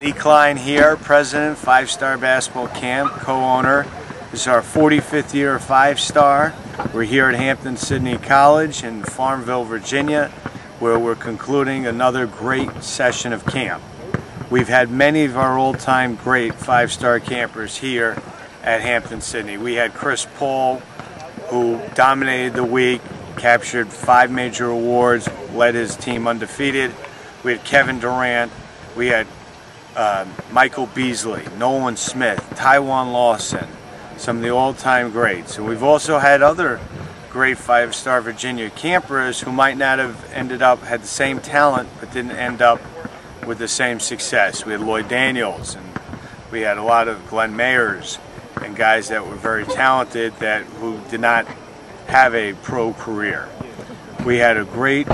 Leigh Klein here, President, 5-Star Basketball Camp, co-owner. This is our 45th year of 5-Star. We're here at Hampton-Sydney College in Farmville, Virginia, where we're concluding another great session of camp. We've had many of our old-time great 5-Star campers here at Hampton-Sydney. We had Chris Paul, who dominated the week, captured 5 major awards, led his team undefeated. We had Kevin Durant. We had Michael Beasley, Nolan Smith, Tywan Lawson, some of the all-time greats. And we've also had other great 5-Star Virginia campers who might not have had the same talent, but didn't end up with the same success. We had Lloyd Daniels, and we had a lot of Glenn Mayers, and guys that were very talented who did not have a pro career. We had a great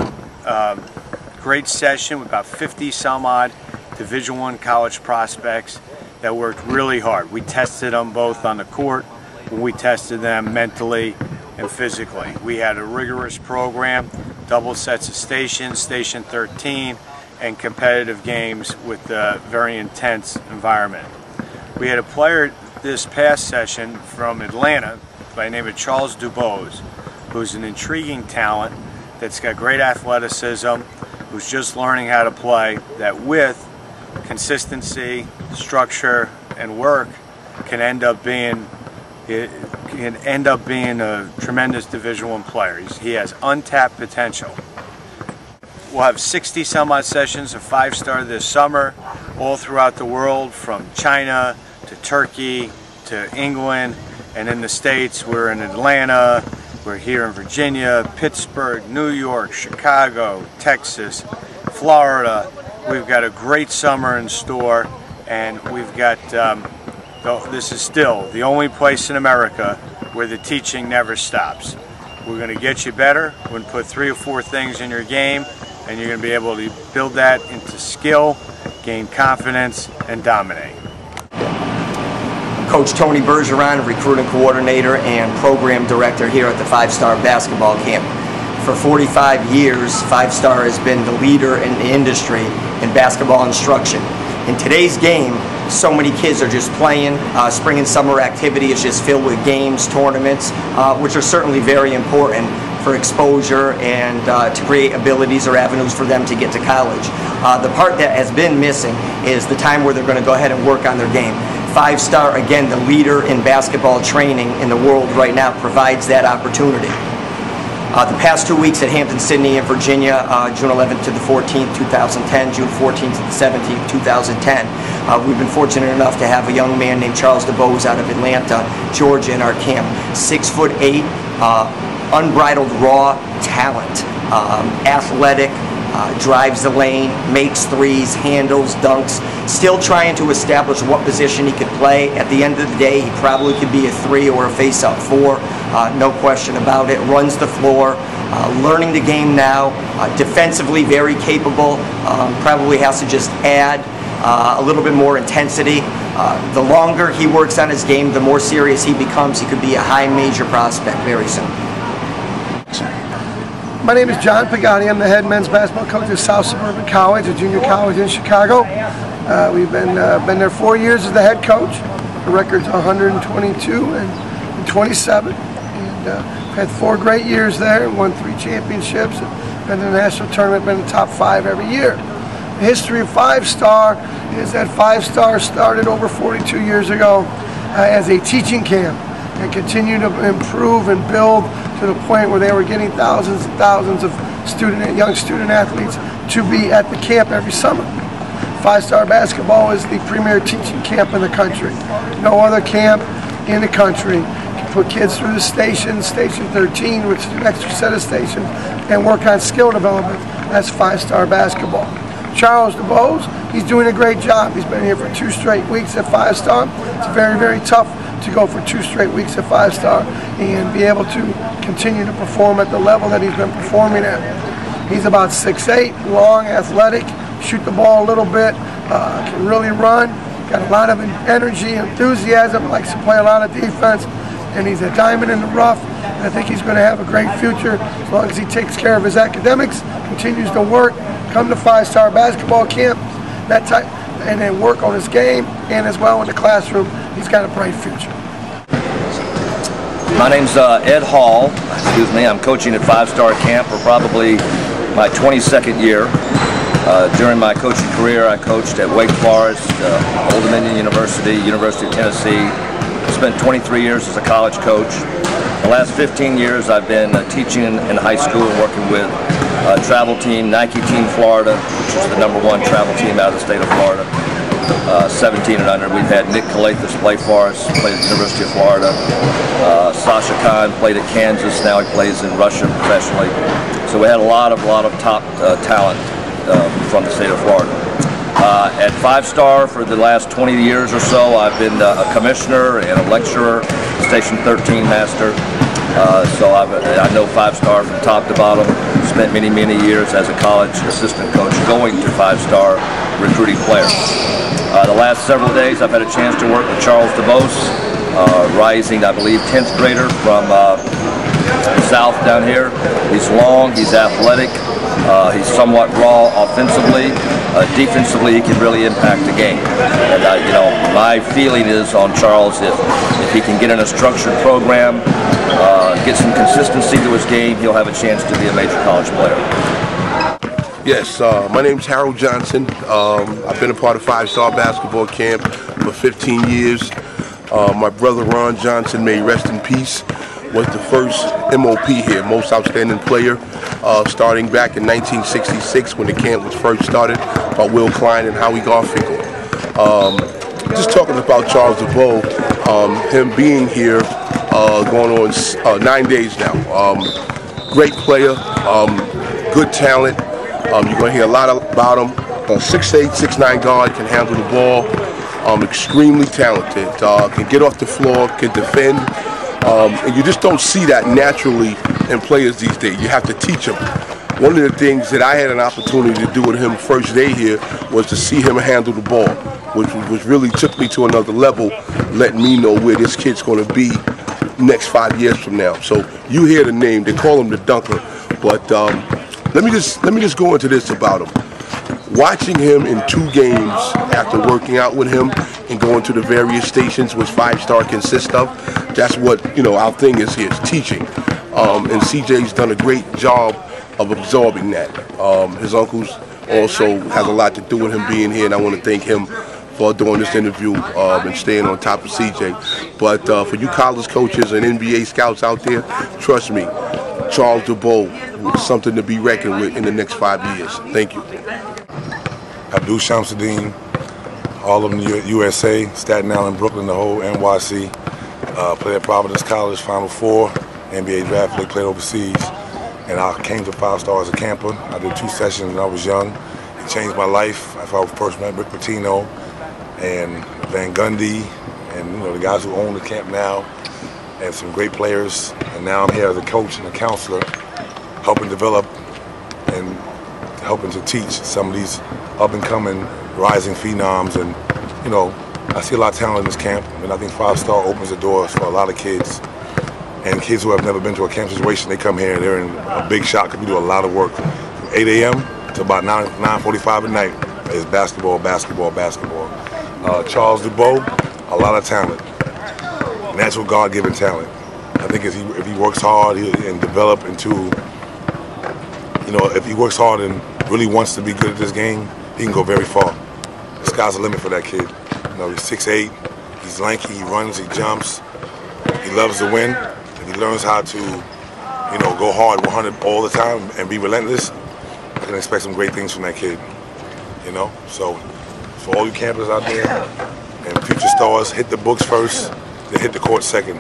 session with about 50 some odd Division I college prospects that worked really hard. We tested them both on the court, and we tested them mentally and physically. We had a rigorous program, double sets of stations, Station 13, and competitive games with a very intense environment. We had a player this past session from Atlanta by the name of Charles Dubose, who's an intriguing talent that's got great athleticism, who's just learning how to play, that with consistency, structure, and work can end up being a tremendous Division I player. He has untapped potential. We'll have 60 some odd sessions of 5-Star this summer, all throughout the world, from China to Turkey to England, and in the States we're in Atlanta, we're here in Virginia, Pittsburgh, New York, Chicago, Texas, Florida. We've got a great summer in store, and we've got, this is still the only place in America where the teaching never stops. We're going to get you better. We're going to put 3 or 4 things in your game, and you're going to be able to build that into skill, gain confidence, and dominate. Coach Tony Bergeron, recruiting coordinator and program director here at the 5-Star Basketball Camp. For 45 years, 5-Star has been the leader in the industry in basketball instruction. In today's game, so many kids are just playing. Spring and summer activity is just filled with games, tournaments, which are certainly very important for exposure and to create abilities or avenues for them to get to college. The part that has been missing is the time where they're going to go ahead and work on their game. 5-Star, again, the leader in basketball training in the world right now, provides that opportunity. The past 2 weeks at Hampton-Sydney in Virginia, June 11th to the 14th, 2010, June 14th to the 17th, 2010, we've been fortunate enough to have a young man named Charles Dubose out of Atlanta, Georgia, in our camp. 6'8", unbridled raw talent, athletic, drives the lane, makes threes, handles, dunks, still trying to establish what position he could play. At the end of the day, he probably could be a 3 or a face-up 4, no question about it. Runs the floor, learning the game now, defensively very capable, probably has to just add a little bit more intensity. The longer he works on his game, the more serious he becomes. He could be a high major prospect very soon. My name is John Pagani. I'm the head men's basketball coach at South Suburban College, a junior college in Chicago. We've been there 4 years as the head coach. The record's 122 and 27. And we've had 4 great years there, won 3 championships, been in the national tournament, been in the top 5 every year. The history of 5-Star is that 5-Star started over 42 years ago as a teaching camp, and continued to improve and build to the point where they were getting thousands and thousands of young student athletes to be at the camp every summer. 5-Star Basketball is the premier teaching camp in the country. No other camp in the country can put kids through the station 13, which is an extra set of stations, and work on skill development. That's 5-Star Basketball. Charles Dubose, he's doing a great job. He's been here for 2 straight weeks at 5-Star. It's very, very tough to go for 2 straight weeks at 5-Star and be able to continue to perform at the level that he's been performing at. He's about 6'8", long, athletic, shoot the ball a little bit, can really run, got a lot of energy, enthusiasm, likes to play a lot of defense, and he's a diamond in the rough. And I think he's going to have a great future as long as he takes care of his academics, continues to work, come to 5-Star Basketball Camp. and then work on his game and as well in the classroom, he's got a bright future. My name's Ed Hall. Excuse me. I'm coaching at 5-Star Camp for probably my 22nd year. During my coaching career, I coached at Wake Forest, Old Dominion University, University of Tennessee. Spent 23 years as a college coach. The last 15 years I've been teaching in high school and working with a travel team, Nike Team Florida, which is the #1 travel team out of the state of Florida. 17 and under. We've had Nick Calathis play for us, played at the University of Florida. Sasha Khan played at Kansas, now he plays in Russia professionally. So we had a lot of top talent from the state of Florida. At 5-Star for the last 20 years or so, I've been a commissioner and a lecturer, Station 13 master. So I know 5-Star from top to bottom. Spent many years as a college assistant coach going to 5-Star recruiting players. The last several days I've had a chance to work with Charles Dubose, rising, I believe, 10th grader from the south down here. He's long, he's athletic, he's somewhat raw offensively. Defensively, he can really impact the game. And you know, my feeling is on Charles, if he can get in a structured program, get some consistency to his game, he'll have a chance to be a major college player. Yes, my name's Harold Johnson. I've been a part of 5-Star basketball camp for 15 years. My brother Ron Johnson, may he rest in peace, was the first MOP here, most outstanding player, starting back in 1966 when the camp was first started by Leigh Klein and Howie Garfinkel. Just talking about Charles Dubose, him being here going on 9 days now. Great player, good talent. You're going to hear a lot about him. 6'8", 6'9" guard, can handle the ball. Extremely talented. Can get off the floor, can defend. And you just don't see that naturally in players these days. You have to teach them. One of the things that I had an opportunity to do with him first day here was to see him handle the ball, which really took me to another level, letting me know where this kid's going to be next 5 years from now. So you hear the name, they call him the Dunker, but let me just go into this about him. Watching him in 2 games after working out with him and going to the various stations which 5-Star consists of, that's what, you know, our thing is here, is teaching. And CJ's done a great job of absorbing that. His uncles also has a lot to do with him being here, and I want to thank him for doing this interview and staying on top of CJ. But for you college coaches and NBA scouts out there, trust me, Charles Dubose is something to be reckoned with in the next 5 years. Thank you. Abdul Shamsuddin, all of them USA, Staten Island, Brooklyn, the whole NYC. Played at Providence College, Final Four, NBA draft league, played overseas. And I came to 5-Star as a camper. I did 2 sessions when I was young. It changed my life. I first met Rick Pitino and Van Gundy and, you know, the guys who own the camp now, and some great players. And now I'm here as a coach and a counselor, helping develop and helping to teach some of these up-and-coming rising phenoms. And, you know, I see a lot of talent in this camp, and I think 5-Star opens the doors for a lot of kids. And kids who have never been to a camp situation, they come here and they're in a big shot because we do a lot of work. From 8 a.m. to about 9:45 at night is basketball, basketball, basketball. Charles Dubose, a lot of talent. Natural God-given talent. I think if he works hard and develop into, you know, if he works hard and really wants to be good at this game, he can go very far. The sky's the limit for that kid. You know, he's 6'8", he's lanky, he runs, he jumps, he loves to win. If he learns how to, you know, go hard 100 all the time and be relentless, I can expect some great things from that kid. You know, so for all you campers out there and future stars, hit the books first, then hit the court second.